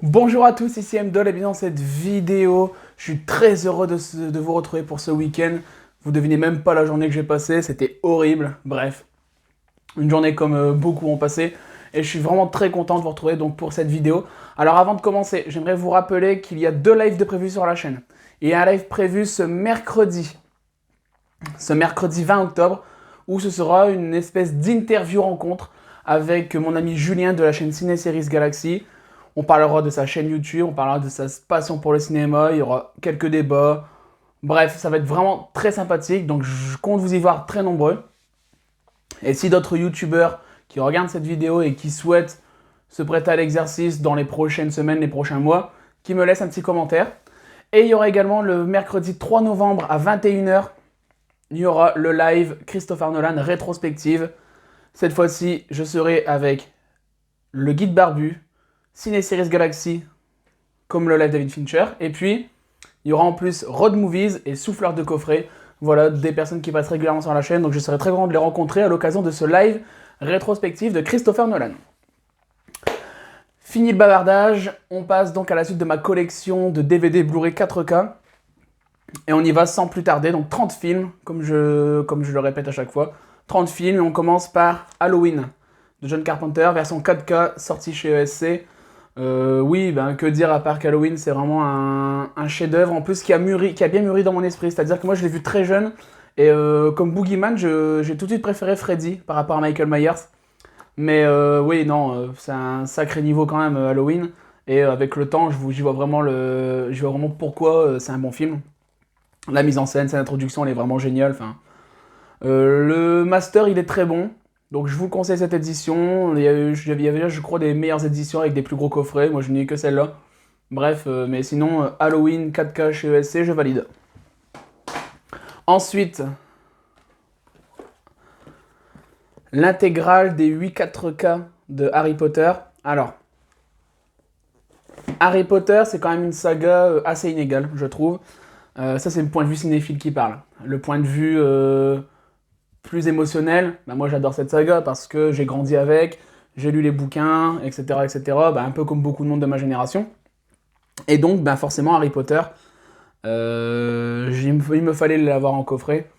Bonjour à tous, ici Mdol et bienvenue dans cette vidéo. Je suis très heureux de vous retrouver pour ce week-end. Vous devinez même pas la journée que j'ai passée, c'était horrible. Bref, une journée comme beaucoup ont passé. Et je suis vraiment très content de vous retrouver donc pour cette vidéo. Alors avant de commencer, j'aimerais vous rappeler qu'il y a 2 lives de prévus sur la chaîne. Il y a un live prévu ce mercredi 20 octobre, où ce sera une espèce d'interview rencontre avec mon ami Julien de la chaîne Ciné Series Galaxy. On parlera de sa chaîne YouTube, on parlera de sa passion pour le cinéma, il y aura quelques débats. Bref, ça va être vraiment très sympathique, donc je compte vous y voir très nombreux. Et si d'autres youtubeurs qui regardent cette vidéo et qui souhaitent se prêter à l'exercice dans les prochaines semaines, les prochains mois, qui me laissent un petit commentaire. Et il y aura également le mercredi 3 novembre à 21h, il y aura le live Christopher Nolan rétrospective. Cette fois-ci, je serai avec le guide barbu, Ciné Series Galaxy, comme le live David Fincher. Et puis, il y aura en plus Road Movies et Souffleur de coffret. Voilà, des personnes qui passent régulièrement sur la chaîne. Donc je serai très content de les rencontrer à l'occasion de ce live rétrospectif de Christopher Nolan. Fini le bavardage, on passe donc à la suite de ma collection de DVD Blu-ray 4K. Et on y va sans plus tarder, donc 30 films, comme je le répète à chaque fois. 30 films, et on commence par Halloween, de John Carpenter, version 4K, sortie chez ESC. Oui, ben, que dire à part qu'Halloween, c'est vraiment un chef-d'œuvre, en plus qui a bien mûri dans mon esprit. C'est-à-dire que moi, je l'ai vu très jeune, et comme Boogeyman, j'ai tout de suite préféré Freddy par rapport à Michael Myers. Mais oui, non, c'est un sacré niveau quand même, Halloween. Et avec le temps, j'y vois vraiment pourquoi c'est un bon film. La mise en scène, cette introduction, elle est vraiment géniale. Enfin, le master, il est très bon. Donc je vous conseille cette édition. Il y avait, je crois, des meilleures éditions avec des plus gros coffrets. Moi, je n'ai que celle-là. Bref, mais sinon, Halloween 4K chez ESC, je valide. Ensuite, l'intégrale des 8 4K de Harry Potter. Alors, Harry Potter, c'est quand même une saga assez inégale, je trouve. Ça, c'est le point de vue cinéphile qui parle. Le point de vue plus émotionnel, bah, moi j'adore cette saga parce que j'ai grandi avec, j'ai lu les bouquins, etc. etc. Bah, un peu comme beaucoup de monde de ma génération. Et donc, bah, forcément, Harry Potter, il me fallait l'avoir en coffret.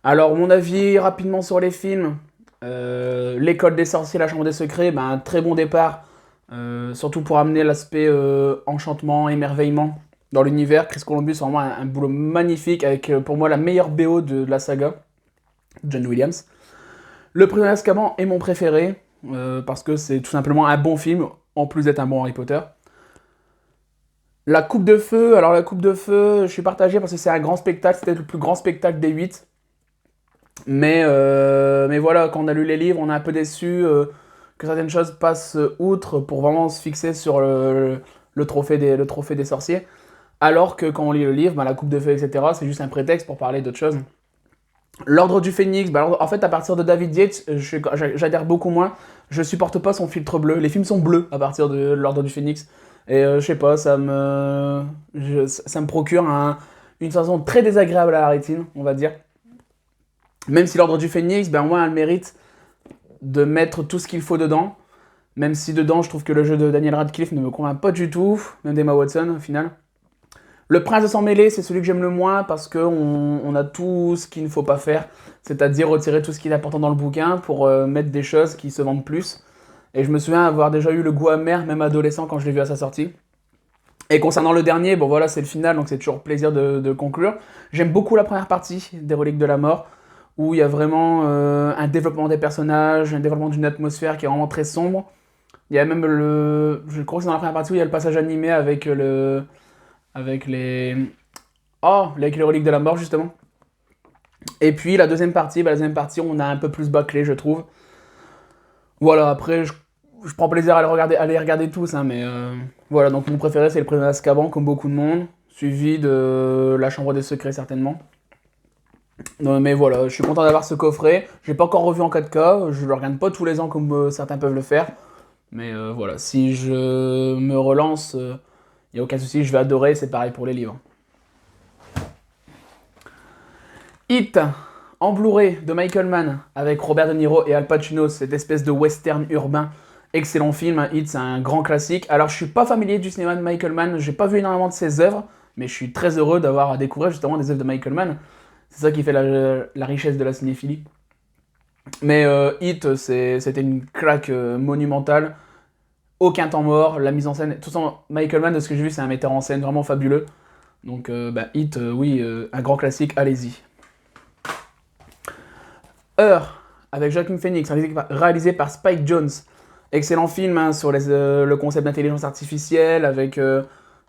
Alors, mon avis rapidement sur les films. L'école des sorciers, la chambre des secrets, bah, un très bon départ. Surtout pour amener l'aspect enchantement, émerveillement dans l'univers. Chris Columbus, vraiment un boulot magnifique avec pour moi la meilleure BO de la saga, John Williams. Le Prisonnier d'Azkaban est mon préféré parce que c'est tout simplement un bon film en plus d'être un bon Harry Potter. La Coupe de Feu, alors la Coupe de Feu, je suis partagé parce que c'est un grand spectacle, c'était le plus grand spectacle des 8. Mais voilà, quand on a lu les livres, on est un peu déçu que certaines choses passent outre pour vraiment se fixer sur le trophée des sorciers. Alors que quand on lit le livre, bah, la coupe de feu, etc., c'est juste un prétexte pour parler d'autre chose. L'Ordre du Phénix, bah, en fait, à partir de David Yates, j'adhère beaucoup moins. Je supporte pas son filtre bleu. Les films sont bleus à partir de l'Ordre du Phénix. Et je sais pas, ça me procure une sensation très désagréable à la rétine, on va dire. Même si l'Ordre du Phénix, ben, moi, a le mérite de mettre tout ce qu'il faut dedans. Même si dedans, je trouve que le jeu de Daniel Radcliffe ne me convainc pas du tout. Même d'Emma Watson, au final. Le Prince de Sang Mêlé, c'est celui que j'aime le moins parce qu'on a tout ce qu'il ne faut pas faire. C'est-à-dire retirer tout ce qui est important dans le bouquin pour mettre des choses qui se vendent plus. Et je me souviens avoir déjà eu le goût amer, même adolescent, quand je l'ai vu à sa sortie. Et concernant le dernier, bon voilà, c'est le final, donc c'est toujours plaisir de conclure. J'aime beaucoup la première partie des Reliques de la Mort, où il y a vraiment un développement des personnages, un développement d'une atmosphère qui est vraiment très sombre. Il y a même je crois que c'est dans la première partie où il y a le passage animé avec avec les... Oh, avec les Reliques de la Mort, justement. Et puis la deuxième partie, on a un peu plus bâclé, je trouve. Voilà, après, je prends plaisir à les regarder tous, hein, mais voilà, donc mon préféré, c'est le Prisonnier d'Azkaban, comme beaucoup de monde, suivi de La Chambre des Secrets, certainement. Non, mais voilà, je suis content d'avoir ce coffret. Je l'ai pas encore revu en 4K, je le regarde pas tous les ans comme certains peuvent le faire. Mais voilà, si je me relance, il n'y a aucun souci, je vais adorer, c'est pareil pour les livres. Hit en Blu-ray de Michael Mann avec Robert De Niro et Al Pacino, cette espèce de western urbain Excellent film, hein, Hit, c'est un grand classique. Alors, je suis pas familier du cinéma de Michael Mann, j'ai pas vu énormément de ses œuvres, mais je suis très heureux d'avoir à découvrir justement des œuvres de Michael Mann. C'est ça qui fait la richesse de la cinéphilie. Mais Hit, c'était une claque monumentale. Aucun temps mort, la mise en scène. Tout ça, Michael Mann, de ce que j'ai vu, c'est un metteur en scène vraiment fabuleux. Donc, Hit, oui, un grand classique, allez-y. Heure, avec Joaquin Phoenix, réalisé par Spike Jonze. Excellent film hein, sur le concept d'intelligence artificielle, avec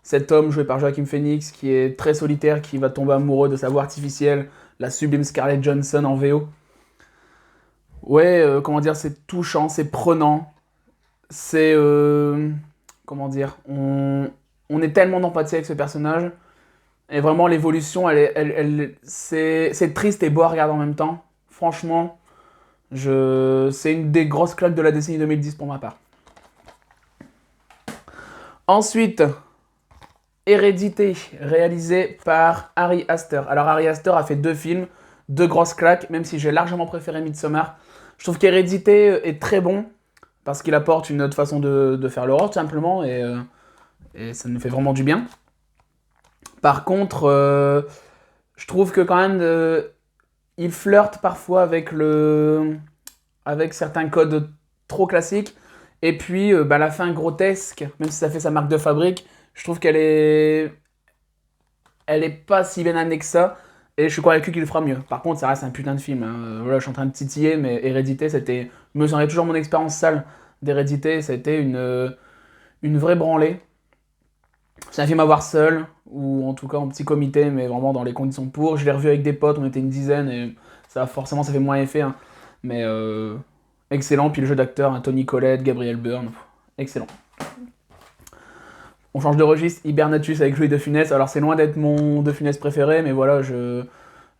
cet homme joué par Joaquin Phoenix qui est très solitaire, qui va tomber amoureux de sa voix artificielle, la sublime Scarlett Johansson en VO. Ouais, comment dire, c'est touchant, c'est prenant, c'est... comment dire, on est tellement d'empathie avec ce personnage, et vraiment l'évolution, c'est triste et beau à regarder en même temps. Franchement, c'est une des grosses claques de la décennie 2010 pour ma part. Ensuite, Hérédité, réalisé par Ari Aster. Alors Ari Aster a fait 2 films, 2 grosses claques, même si j'ai largement préféré Midsommar. Je trouve qu'Hérédité est très bon, parce qu'il apporte une autre façon de faire l'horreur, tout simplement, et ça nous fait vraiment du bien. Par contre, je trouve que quand même, il flirte parfois avec certains codes trop classiques. Et puis, la fin grotesque, même si ça fait sa marque de fabrique, je trouve elle est pas si bien amenée que ça. Et je suis convaincu qu'il le fera mieux. Par contre, ça reste un putain de film, hein. Voilà, je suis en train de titiller, mais Hérédité, c'était... Je me souviens toujours mon expérience sale d'Hérédité. C'était une vraie branlée. C'est un film à voir seul, ou en tout cas en petit comité, mais vraiment dans les conditions pour. Je l'ai revu avec des potes, on était une dizaine, et forcément ça fait moins effet. Hein. Mais excellent, puis le jeu d'acteur, hein, Toni Collette, Gabriel Byrne, excellent. On change de registre, Hibernatus avec Louis de Funès. Alors c'est loin d'être mon de Funès préféré, mais voilà,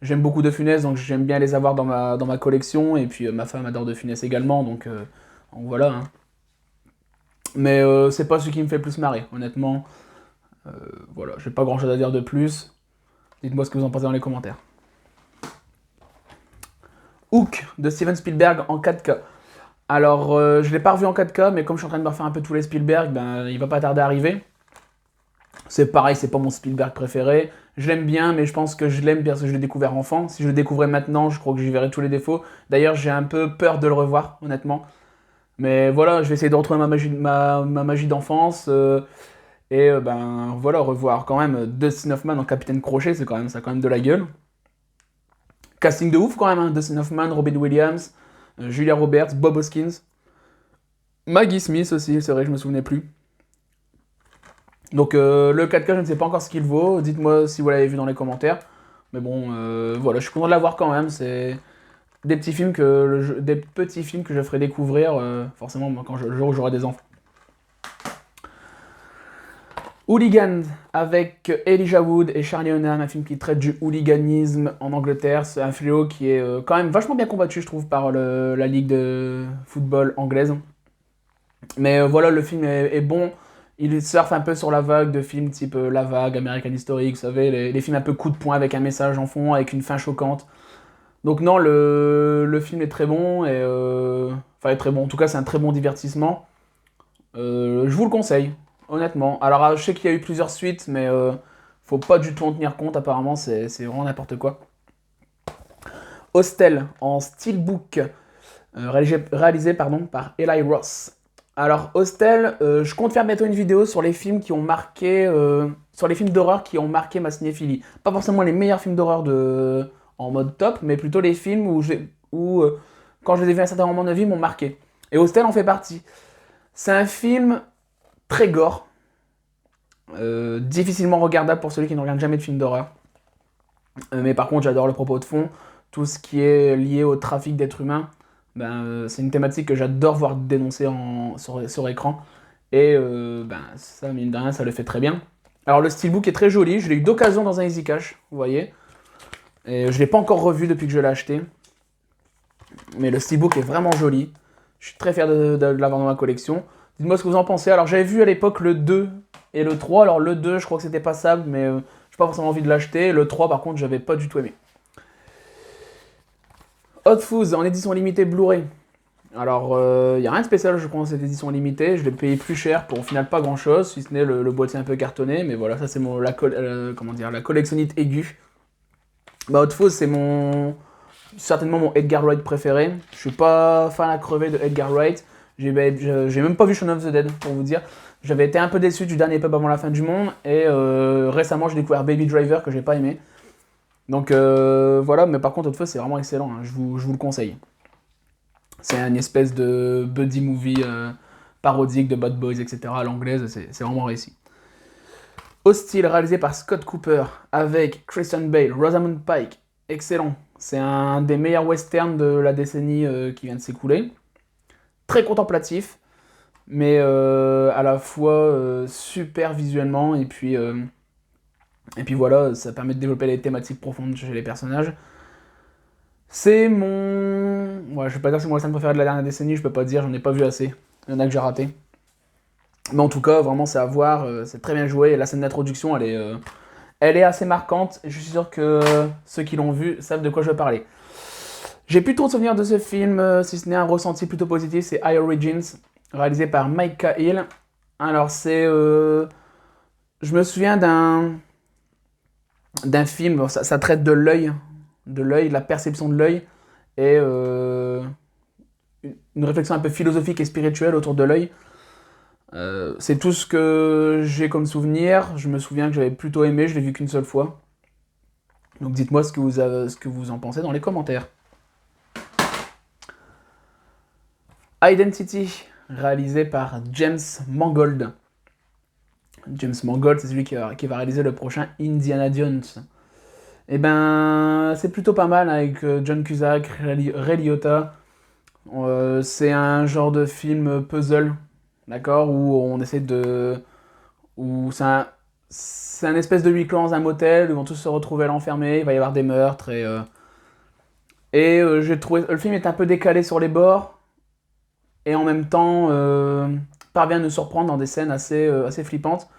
j'aime beaucoup de Funès, donc j'aime bien les avoir dans ma collection, et puis ma femme adore de Funès également, donc voilà. Hein. Mais c'est pas ce qui me fait le plus marrer, honnêtement. Voilà, j'ai pas grand chose à dire de plus. Dites-moi ce que vous en pensez dans les commentaires. Hook de Steven Spielberg en 4K. Alors, je l'ai pas revu en 4K, mais comme je suis en train de me refaire un peu tous les Spielberg, ben, il va pas tarder à arriver. C'est pareil, c'est pas mon Spielberg préféré. Je l'aime bien, mais je pense que je l'aime parce que je l'ai découvert enfant. Si je le découvrais maintenant, je crois que j'y verrais tous les défauts. D'ailleurs, j'ai un peu peur de le revoir, honnêtement. Mais voilà, je vais essayer de retrouver ma magie d'enfance. Ben voilà, revoir quand même Dustin Hoffman en Capitaine Crochet, ça a quand même de la gueule. Casting de ouf quand même, hein. Dustin Hoffman, Robin Williams, Julia Roberts, Bob Hoskins, Maggie Smith aussi, c'est vrai, je me souvenais plus. Donc le 4K, je ne sais pas encore ce qu'il vaut, dites-moi si vous l'avez vu dans les commentaires. Mais bon, voilà, je suis content de l'avoir quand même, c'est des petits films des petits films que je ferai découvrir, forcément quand le jour où j'aurai des enfants. Hooligan avec Elijah Wood et Charlie Hunnam, un film qui traite du hooliganisme en Angleterre. C'est un fléau qui est quand même vachement bien combattu, je trouve, par la ligue de football anglaise. Mais voilà, le film est bon. Il surfe un peu sur la vague de films type La Vague, American History, vous savez, les films un peu coup de poing avec un message en fond, avec une fin choquante. Donc non, le film est très bon, enfin est très bon, en tout cas c'est un très bon divertissement. Je vous le conseille, honnêtement. Alors je sais qu'il y a eu plusieurs suites, mais faut pas du tout en tenir compte, apparemment c'est vraiment n'importe quoi. Hostel en steelbook, réalisé par Eli Roth. Alors Hostel, je compte faire bientôt une vidéo sur les films qui ont marqué, sur les films d'horreur qui ont marqué ma cinéphilie. Pas forcément les meilleurs films d'horreur en mode top, mais plutôt les films où quand je les ai vus à un certain moment de vie, m'ont marqué. Et Hostel en fait partie. C'est un film très gore, difficilement regardable pour celui qui ne regarde jamais de films d'horreur. Mais par contre, j'adore le propos de fond, tout ce qui est lié au trafic d'êtres humains. Ben, c'est une thématique que j'adore voir dénoncée sur écran. Et ça, mine de rien, ça le fait très bien. Alors le steelbook est très joli, je l'ai eu d'occasion dans un Easy Cash, vous voyez. Et je ne l'ai pas encore revu depuis que je l'ai acheté. Mais le steelbook est vraiment joli. Je suis très fier de l'avoir dans ma collection. Dites-moi ce que vous en pensez. Alors j'avais vu à l'époque le 2 et le 3. Alors le 2, je crois que c'était passable, mais je n'ai pas forcément envie de l'acheter. Le 3, par contre, j'avais pas du tout aimé. Hot Fuzz en édition limitée Blu-ray. Alors, il n'y a rien de spécial, je pense, cette édition limitée. Je l'ai payé plus cher pour au final pas grand chose, si ce n'est le boîtier un peu cartonné. Mais voilà, ça c'est la collectionnite aiguë. Bah, Hot Fuzz, c'est certainement mon Edgar Wright préféré. Je suis pas fan à crever de Edgar Wright. J'ai même pas vu Shaun of the Dead, pour vous dire. J'avais été un peu déçu du dernier pub avant la fin du monde. Et récemment, j'ai découvert Baby Driver, que j'ai pas aimé. Donc voilà, mais par contre, Hot Fuzz, c'est vraiment excellent. Hein. Je vous le conseille. C'est une espèce de buddy movie parodique de Bad Boys, etc. à l'anglaise. C'est vraiment réussi. Hostile, réalisé par Scott Cooper, avec Christian Bale, Rosamund Pike. Excellent. C'est un des meilleurs westerns de la décennie qui vient de s'écouler. Très contemplatif, mais à la fois super visuellement. Et puis voilà, ça permet de développer les thématiques profondes chez les personnages. C'est mon... Ouais, je vais pas dire que c'est mon western préféré de la dernière décennie, je peux pas dire, j'en ai pas vu assez. Il y en a que j'ai raté. Mais en tout cas, vraiment, c'est à voir, c'est très bien joué. Et la scène d'introduction, elle est assez marquante. Et je suis sûr que ceux qui l'ont vu savent de quoi je veux parler. J'ai plus trop de souvenirs de ce film, si ce n'est un ressenti plutôt positif. C'est I Origins, réalisé par Mike Cahill. Alors, je me souviens d'un film, bon, ça traite de l'œil, de la perception de l'œil, et une réflexion un peu philosophique et spirituelle autour de l'œil. C'est tout ce que j'ai comme souvenir. Je me souviens que j'avais plutôt aimé, je l'ai vu qu'une seule fois. Donc dites-moi ce que vous en pensez dans les commentaires. Identity, réalisé par James Mangold. James Mangold, c'est celui qui va réaliser le prochain Indiana Jones. Et ben, c'est plutôt pas mal avec John Cusack, Ray Liotta. C'est un genre de film puzzle, d'accord, où on essaie de... où c'est un espèce de huis clos dans un motel, où ils vont tous se retrouver à l'enfermer, il va y avoir des meurtres, j'ai trouvé... Le film est un peu décalé sur les bords, et en même temps parvient à nous surprendre dans des scènes assez flippantes.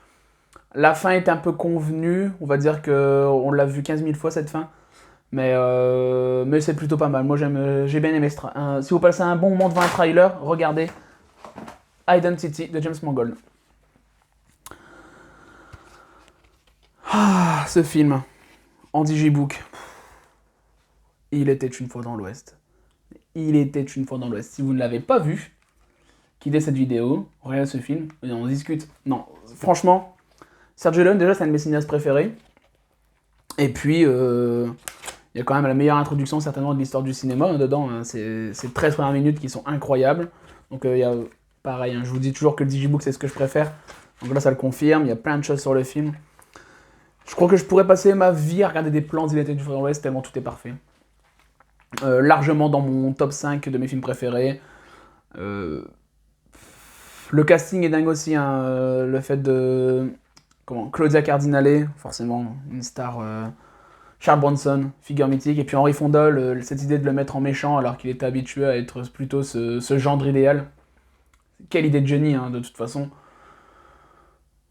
La fin est un peu convenue, on va dire qu'on l'a vu 15 000 fois cette fin, mais c'est plutôt pas mal. Moi j'ai bien aimé si vous passez un bon moment devant un trailer, regardez Identity de James Mangold. Ah, ce film, en digibook. Il était une fois dans l'Ouest. Il était une fois dans l'Ouest. Si vous ne l'avez pas vu, quittez cette vidéo, regardez ce film et on discute. Non, franchement, Sergio Leone, déjà, c'est un de mes cinéastes préférés. Et puis, il y a quand même la meilleure introduction, certainement, de l'histoire du cinéma dedans. Hein. C'est 13 premières minutes qui sont incroyables. Donc, il y a, pareil, hein, je vous dis toujours que le digibook, c'est ce que je préfère. Donc là, ça le confirme. Il y a plein de choses sur le film. Je crois que je pourrais passer ma vie à regarder des plans d'Il était une fois dans l'Ouest, tellement tout est parfait. Largement dans mon top 5 de mes films préférés. Le casting est dingue aussi, hein, le fait de... Claudia Cardinale, forcément, une star. Charles Bronson, figure mythique. Et puis Henry Fonda, cette idée de le mettre en méchant alors qu'il était habitué à être plutôt ce gendre idéal. Quelle idée de génie, hein, de toute façon.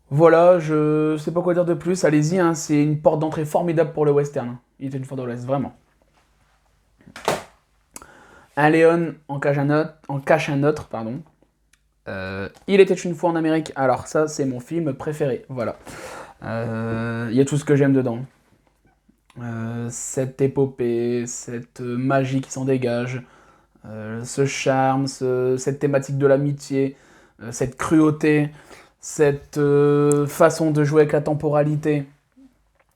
Voilà, je sais pas quoi dire de plus, allez-y, hein, c'est une porte d'entrée formidable pour le western. Il était une fois dans l'Ouest, vraiment. Un Léon en cache un autre, pardon. Il était une fois en Amérique, alors ça c'est mon film préféré, voilà. Il y a tout ce que j'aime dedans. Cette épopée, cette magie qui s'en dégage, ce charme, cette thématique de l'amitié, cette cruauté, cette façon de jouer avec la temporalité.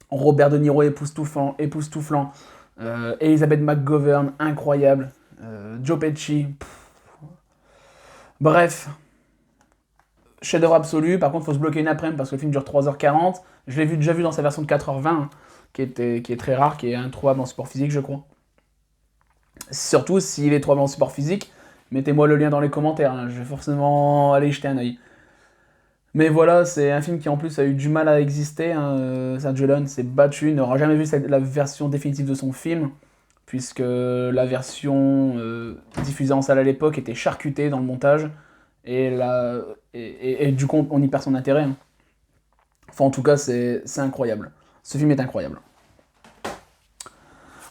Robert De Niro époustouflant, Elizabeth McGovern, incroyable, Joe Pesci, bref, chef-d'œuvre absolu. Par contre, il faut se bloquer une après-midi parce que le film dure 3h40. Je l'ai déjà vu dans sa version de 4h20, hein, qui est très rare, qui est introuvable en support physique, je crois. Surtout s'il est trouvable en support physique, mettez-moi le lien dans les commentaires, hein, je vais forcément aller y jeter un œil. Mais voilà, c'est un film qui en plus a eu du mal à exister. Hein. Sergio Leone s'est battu, n'aura jamais vu la version définitive de son film, puisque la version diffusée en salle à l'époque était charcutée dans le montage, et du coup on y perd son intérêt. Hein. Enfin en tout cas c'est incroyable. Ce film est incroyable.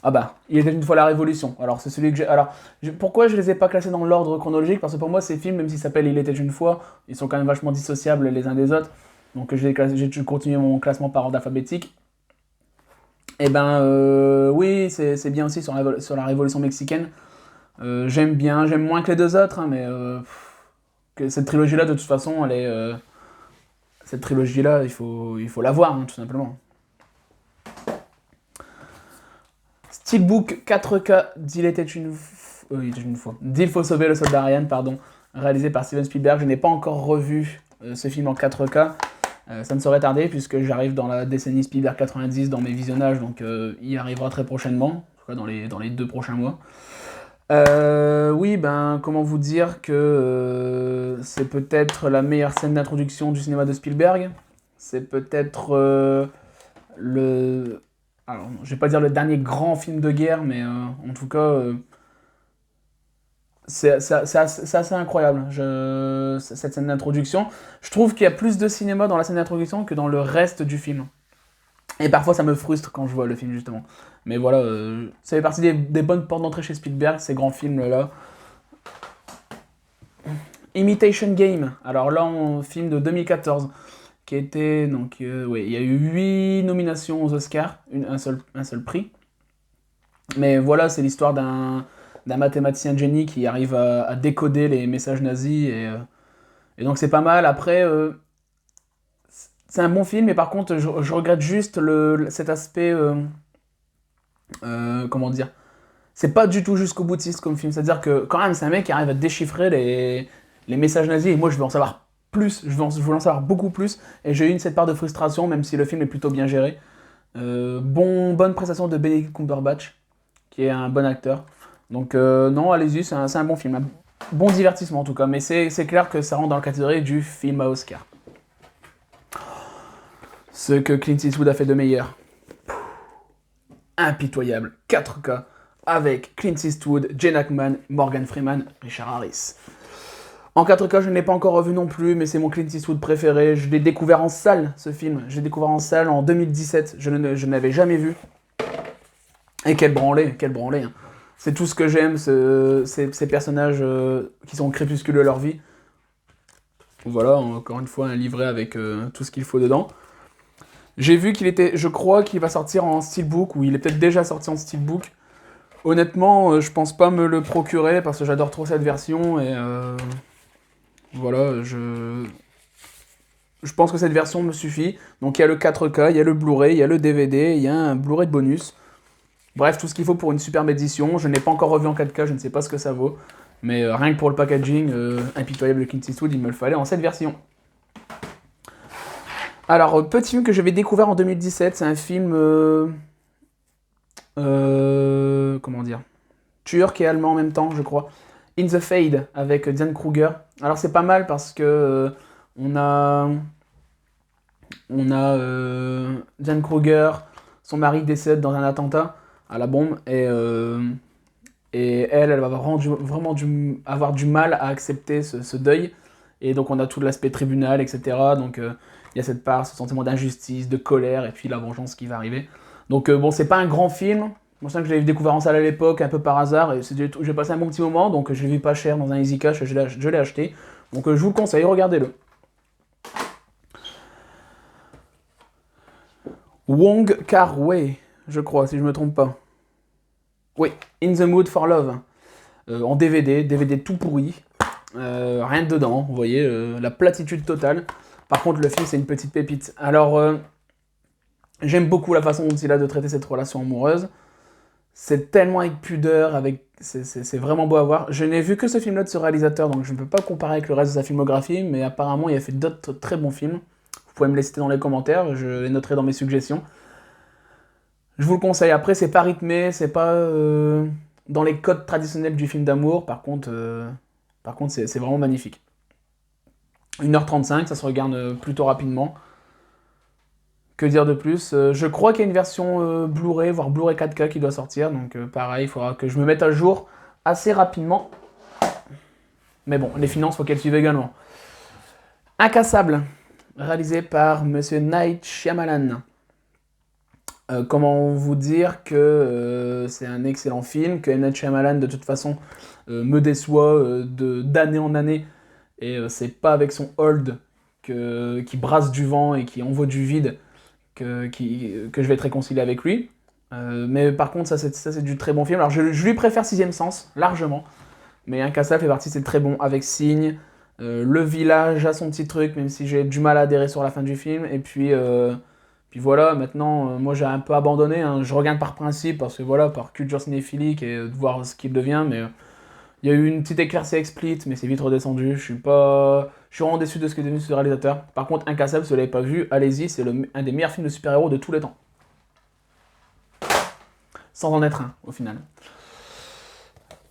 Ah bah, il était une fois la Révolution. Alors c'est celui que j'ai... Alors, pourquoi je les ai pas classés dans l'ordre chronologique? Parce que pour moi, ces films, même s'ils s'appellent Il était une fois, ils sont quand même vachement dissociables les uns des autres. Donc j'ai continué mon classement par ordre alphabétique. Et ben oui, c'est bien aussi sur la Révolution mexicaine. J'aime bien, j'aime moins que les deux autres, hein, mais que cette trilogie-là, de toute façon, elle est... cette trilogie-là, il faut la voir, hein, tout simplement. Steelbook 4K d'Il était une fois. D'Il faut sauver le soldat Ryan, pardon, réalisé par Steven Spielberg. Je n'ai pas encore revu ce film en 4K. Ça ne saurait tarder puisque j'arrive dans la décennie Spielberg 90 dans mes visionnages, donc il y arrivera très prochainement, en tout cas dans les 2 prochains mois. Oui, ben, comment vous dire que c'est peut-être la meilleure scène d'introduction du cinéma de Spielberg. C'est peut-être le... Alors, je vais pas dire le dernier grand film de guerre, mais en tout cas, c'est assez incroyable, cette scène d'introduction. Je trouve qu'il y a plus de cinéma dans la scène d'introduction que dans le reste du film. Et parfois, ça me frustre quand je vois le film, justement. Mais voilà, ça fait partie des bonnes portes d'entrée chez Spielberg, ces grands films-là. Imitation Game, alors là, un film de 2014, qui était, donc, oui, il y a eu 8 nominations aux Oscars, un seul prix. Mais voilà, c'est l'histoire d'un mathématicien génie qui arrive à décoder les messages nazis, et donc c'est pas mal. Après, c'est un bon film, mais par contre, je regrette juste cet aspect, comment dire, c'est pas du tout jusqu'au boutiste comme film. C'est-à-dire que quand même, c'est un mec qui arrive à déchiffrer les messages nazis, et moi je veux en savoir plus, je veux en savoir beaucoup plus, et j'ai eu cette part de frustration, même si le film est plutôt bien géré. Bonne prestation de Benedict Cumberbatch, qui est un bon acteur. Donc non, allez-y, c'est un bon film, un bon divertissement en tout cas, mais c'est clair que ça rentre dans la catégorie du film à Oscar. Ce que Clint Eastwood a fait de meilleur. Impitoyable, 4K, avec Clint Eastwood, Gene Hackman, Morgan Freeman, Richard Harris. En 4K, je ne l'ai pas encore revu non plus, mais c'est mon Clint Eastwood préféré. Je l'ai découvert en salle, ce film. Je l'ai découvert en salle en 2017. Je ne l'avais jamais vu. Et quel branlé, quel branlé. Hein. C'est tout ce que j'aime, ces personnages qui sont crépuscules de leur vie. Voilà, encore une fois, un livret avec tout ce qu'il faut dedans. J'ai vu je crois qu'il va sortir en steelbook, ou il est peut-être déjà sorti en steelbook. Honnêtement, je pense pas me le procurer, parce que j'adore trop cette version, et voilà, je pense que cette version me suffit. Donc il y a le 4K, il y a le Blu-ray, il y a le DVD, il y a un Blu-ray de bonus. Bref, tout ce qu'il faut pour une superbe édition. Je ne l'ai pas encore revu en 4K, je ne sais pas ce que ça vaut. Mais rien que pour le packaging, impitoyable Clint Eastwood, il me le fallait en cette version. Alors, petit film que j'avais découvert en 2017, c'est un film... comment dire, turc et allemand en même temps, je crois. In the Fade, avec Diane Kruger. Alors c'est pas mal parce que on a Diane Kruger, son mari décède dans un attentat à la bombe, et elle va vraiment avoir du mal à accepter ce deuil. Et donc on a tout l'aspect tribunal, etc. Donc il y a cette part, ce sentiment d'injustice, de colère, et puis la vengeance qui va arriver. Donc bon, c'est pas un grand film. Moi, c'est que je l'avais découvert en salle à l'époque, un peu par hasard, et j'ai passé un bon petit moment, donc je l'ai vu pas cher dans un Easy Cash, je l'ai acheté. Donc je vous le conseille, regardez-le. Wong Kar-wai, je crois, si je me trompe pas. Oui, In the Mood for Love. En DVD tout pourri. Rien dedans, vous voyez, la platitude totale. Par contre, le film, c'est une petite pépite. Alors, j'aime beaucoup la façon dont il a de traiter cette relation amoureuse. C'est tellement avec pudeur, c'est vraiment beau à voir. Je n'ai vu que ce film-là de ce réalisateur, donc je ne peux pas comparer avec le reste de sa filmographie, mais apparemment, il a fait d'autres très bons films. Vous pouvez me les citer dans les commentaires, je les noterai dans mes suggestions. Je vous le conseille. Après, c'est pas rythmé, c'est pas dans les codes traditionnels du film d'amour. Par contre, c'est vraiment magnifique. 1h35, ça se regarde plutôt rapidement. Que dire de plus? Je crois qu'il y a une version Blu-ray, voire Blu-ray 4K qui doit sortir. Donc pareil, il faudra que je me mette à jour assez rapidement. Mais bon, les finances, il faut qu'elles suivent également. Incassable, réalisé par Monsieur Night Shyamalan. Comment vous dire que c'est un excellent film, que M. Night Shyamalan de toute façon me déçoit d'année en année, et c'est pas avec son hold qui brasse du vent et qui envoie du vide que je vais être réconcilié avec lui. Mais par contre, ça c'est du très bon film. Alors je lui préfère Sixième Sens, largement, mais Incassable fait partie, c'est très bon, avec Signe. Le village a son petit truc, même si j'ai du mal à adhérer sur la fin du film. Et puis voilà, maintenant, moi j'ai un peu abandonné, hein. Je regarde par principe, parce que voilà, par culture cinéphilique et de voir ce qu'il devient. Mais il y a eu une petite éclaircie avec Split, mais c'est vite redescendu. Je suis vraiment déçu de ce que est devenu ce réalisateur. Par contre, Incassable, si vous l'avez pas vu, allez-y, c'est un des meilleurs films de super-héros de tous les temps. Sans en être un, au final.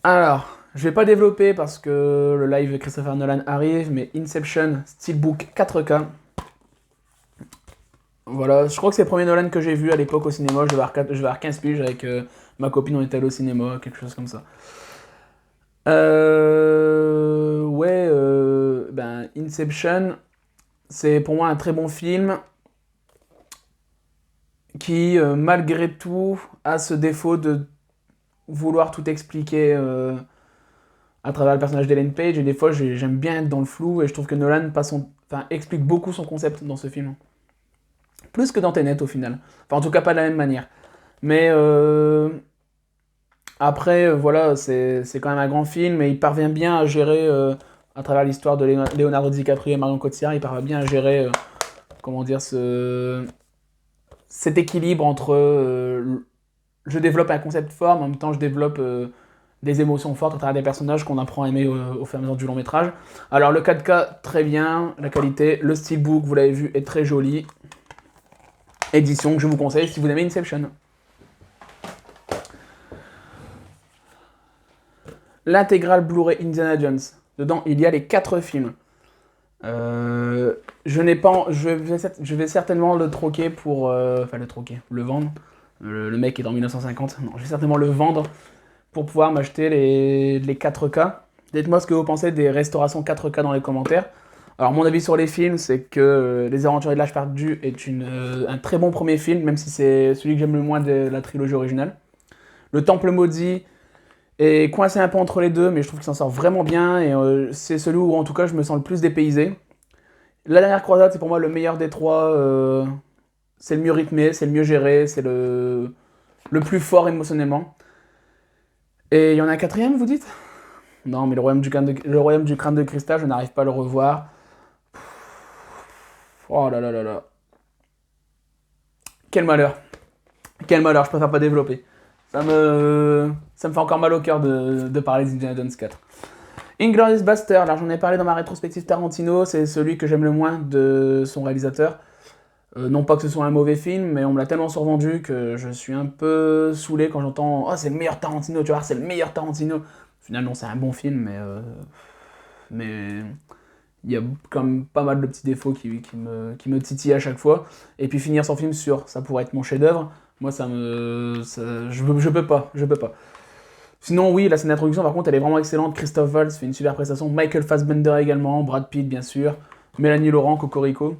Alors, je vais pas développer parce que le live de Christopher Nolan arrive, mais Inception, Steelbook 4K. Voilà, je crois que c'est le premier Nolan que j'ai vu à l'époque au cinéma. Je vais avoir 15 piges avec ma copine, on était allé au cinéma, quelque chose comme ça. Ouais, ben, Inception, c'est pour moi un très bon film qui, malgré tout, a ce défaut de vouloir tout expliquer à travers le personnage d'Ellen Page. Et des fois, j'aime bien être dans le flou et je trouve que Nolan explique beaucoup son concept dans ce film. Plus que dans Tenet au final. Enfin, en tout cas, pas de la même manière. Mais après, voilà, c'est quand même un grand film et il parvient bien à gérer, à travers l'histoire de Leonardo DiCaprio et Marion Cotillard, il parvient bien à gérer, comment dire, cet équilibre entre je développe un concept fort, mais en même temps je développe des émotions fortes à travers des personnages qu'on apprend à aimer au fur et à mesure du long métrage. Alors le 4K, très bien, la qualité, le steelbook, vous l'avez vu, est très joli. Édition que je vous conseille si vous aimez Inception. L'intégrale Blu-ray Indiana Jones. Dedans, il y a les 4 films. Je vais certainement le troquer pour... Enfin, le troquer, le vendre. Le mec est en 1950. Non, je vais certainement le vendre pour pouvoir m'acheter les 4K. Dites-moi ce que vous pensez des restaurations 4K dans les commentaires. Alors, mon avis sur les films, c'est que Les Aventuriers de l'Âge perdu est un très bon premier film, même si c'est celui que j'aime le moins de la trilogie originale. Le Temple maudit est coincé un peu entre les deux, mais je trouve qu'il s'en sort vraiment bien, et c'est celui où, en tout cas, je me sens le plus dépaysé. La dernière croisade, c'est pour moi le meilleur des trois. C'est le mieux rythmé, c'est le mieux géré, c'est le plus fort émotionnellement. Et il y en a un quatrième, vous dites? Non, mais le royaume du crâne de cristal, je n'arrive pas à le revoir. Oh là là là là. Quel malheur. Quel malheur, je préfère pas développer. Ça me fait encore mal au cœur de parler d'Indiana Jones 4. Inglourious Basterds, alors j'en ai parlé dans ma rétrospective Tarantino, c'est celui que j'aime le moins de son réalisateur. Non pas que ce soit un mauvais film, mais on me l'a tellement survendu que je suis un peu saoulé quand j'entends «Oh, c'est le meilleur Tarantino, tu vois, c'est le meilleur Tarantino». Finalement, c'est un bon film, mais il y a quand même pas mal de petits défauts qui me titillent à chaque fois. Et puis finir son film sur «ça pourrait être mon chef-d'œuvre», moi je peux pas, je peux pas. Sinon, oui, la scène d'introduction, par contre, elle est vraiment excellente. Christophe Waltz fait une super prestation. Michael Fassbender également. Brad Pitt, bien sûr. Mélanie Laurent, Cocorico.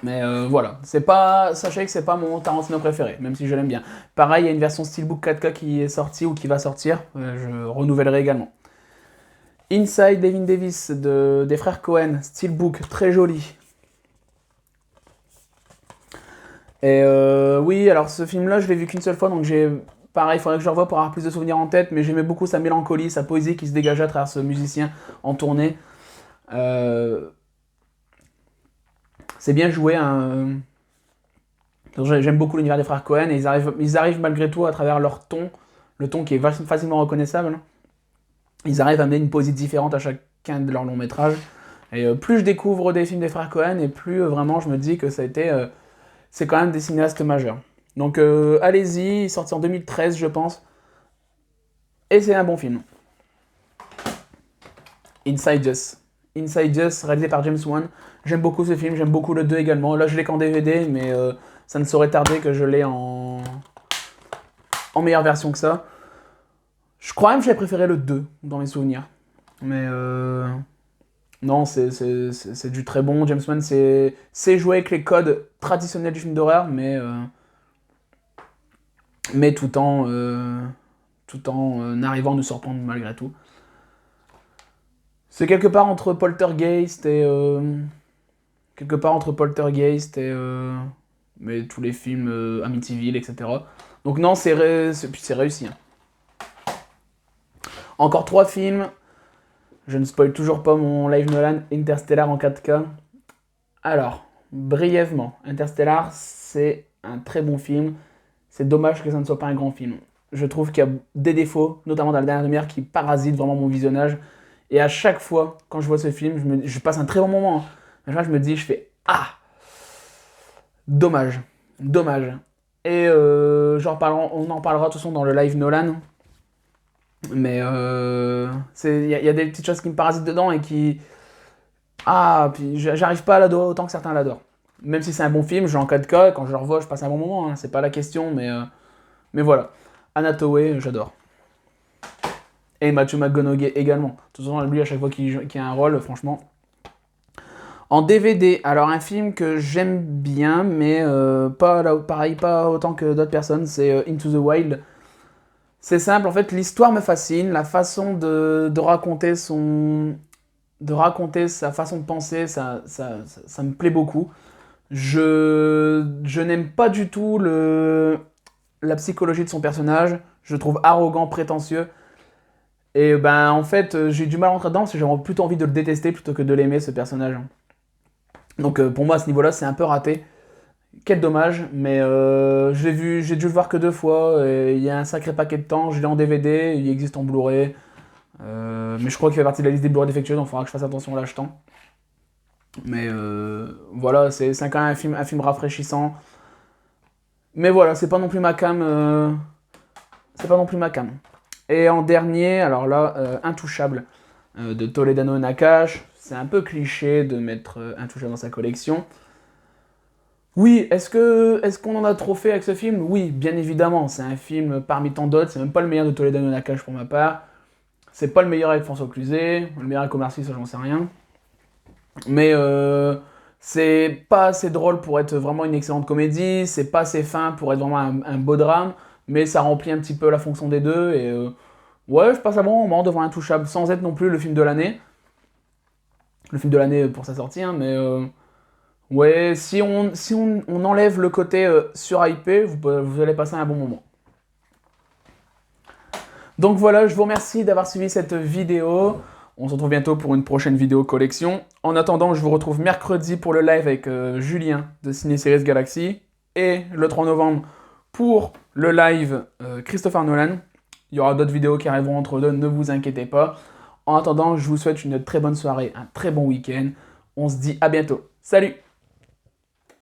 Mais voilà. Sachez que c'est pas mon Tarantino préféré, même si je l'aime bien. Pareil, il y a une version Steelbook 4K qui est sortie ou qui va sortir. Je renouvellerai également. Inside Devin Davis des frères Cohen. Steelbook, très joli. Et oui, alors ce film-là, je l'ai vu qu'une seule fois, donc pareil, il faudrait que je le revoie pour avoir plus de souvenirs en tête, mais j'aimais beaucoup sa mélancolie, sa poésie qui se dégageait à travers ce musicien en tournée. Euh, c'est bien joué, hein. J'aime beaucoup l'univers des frères Cohen, et ils arrivent malgré tout à travers leur ton, le ton qui est facilement reconnaissable. Ils arrivent à amener une poésie différente à chacun de leurs longs métrages. Et plus je découvre des films des frères Cohen, et plus vraiment je me dis que c'est quand même des cinéastes majeurs. Donc allez-y, il est sorti en 2013 je pense, et c'est un bon film. Inside Us. Inside Us, réalisé par James Wan. J'aime beaucoup ce film, j'aime beaucoup le 2 également. Là je l'ai qu'en DVD, mais ça ne saurait tarder que je l'ai en meilleure version que ça. Je crois même que j'ai préféré le 2 dans mes souvenirs. Mais non, c'est du très bon. James Wan c'est jouer avec les codes traditionnels du film d'horreur, mais mais tout en arrivant à nous surprendre malgré tout. C'est quelque part entre Poltergeist et... mais tous les films Amityville, etc. Donc non, c'est réussi. Hein. Encore 3 films. Je ne spoil toujours pas mon live Nolan Interstellar en 4K. Alors, brièvement, Interstellar, c'est un très bon film. C'est dommage que ça ne soit pas un grand film. Je trouve qu'il y a des défauts, notamment dans la dernière demi-heure, qui parasitent vraiment mon visionnage. Et à chaque fois, quand je vois ce film, je passe un très bon moment. Hein. Là, je me dis, ah, dommage, dommage. Et on en parlera de toute façon dans le live Nolan. Mais il y a des petites choses qui me parasitent dedans et qui... Ah, puis j'arrive pas à l'adorer autant que certains l'adorent. Même si c'est un bon film, je l'ai en 4K, et quand je le revois, je passe un bon moment, hein, c'est pas la question, mais voilà. Anna Hathaway, j'adore. Et Matthew McConaughey également. De toute façon, lui, à chaque fois qu'il a un rôle, franchement. En DVD, alors un film que j'aime bien, mais pareil, pas autant que d'autres personnes, c'est Into the Wild. C'est simple, en fait, l'histoire me fascine, la façon de raconter sa façon de penser, ça me plaît beaucoup. Je n'aime pas du tout la psychologie de son personnage. Je le trouve arrogant, prétentieux. Et ben en fait, j'ai du mal à rentrer dedans parce que j'ai plutôt envie de le détester plutôt que de l'aimer, ce personnage. Donc pour moi, à ce niveau-là, c'est un peu raté. Quel dommage, mais j'ai dû le voir que 2 fois. Et il y a un sacré paquet de temps. Je l'ai en DVD, il existe en Blu-ray. Mais je crois qu'il fait partie de la liste des Blu-ray défectueux, donc il faudra que je fasse attention en l'achetant. Mais voilà, c'est quand même un film rafraîchissant. Mais voilà, c'est pas non plus ma cam. C'est pas non plus ma cam. Et en dernier, alors là, Intouchable de Toledano Nakash. C'est un peu cliché de mettre Intouchable dans sa collection. Oui, est-ce qu'on en a trop fait avec ce film? Oui, bien évidemment, c'est un film parmi tant d'autres. C'est même pas le meilleur de Toledano Nakash pour ma part. C'est pas le meilleur avec François Cluzet, le meilleur avec Omar Sy, ça j'en sais rien. Mais c'est pas assez drôle pour être vraiment une excellente comédie, c'est pas assez fin pour être vraiment un beau drame, mais ça remplit un petit peu la fonction des deux. Et ouais, je passe un bon moment devant Intouchable, sans être non plus le film de l'année. Le film de l'année pour sa sortie, hein, mais ouais, si on enlève le côté surhypé, vous allez passer un bon moment. Donc voilà, je vous remercie d'avoir suivi cette vidéo. On se retrouve bientôt pour une prochaine vidéo collection. En attendant, je vous retrouve mercredi pour le live avec Julien de Ciné Series Galaxy et le 3 novembre pour le live Christopher Nolan. Il y aura d'autres vidéos qui arriveront entre deux, ne vous inquiétez pas. En attendant, je vous souhaite une très bonne soirée, un très bon week-end. On se dit à bientôt. Salut!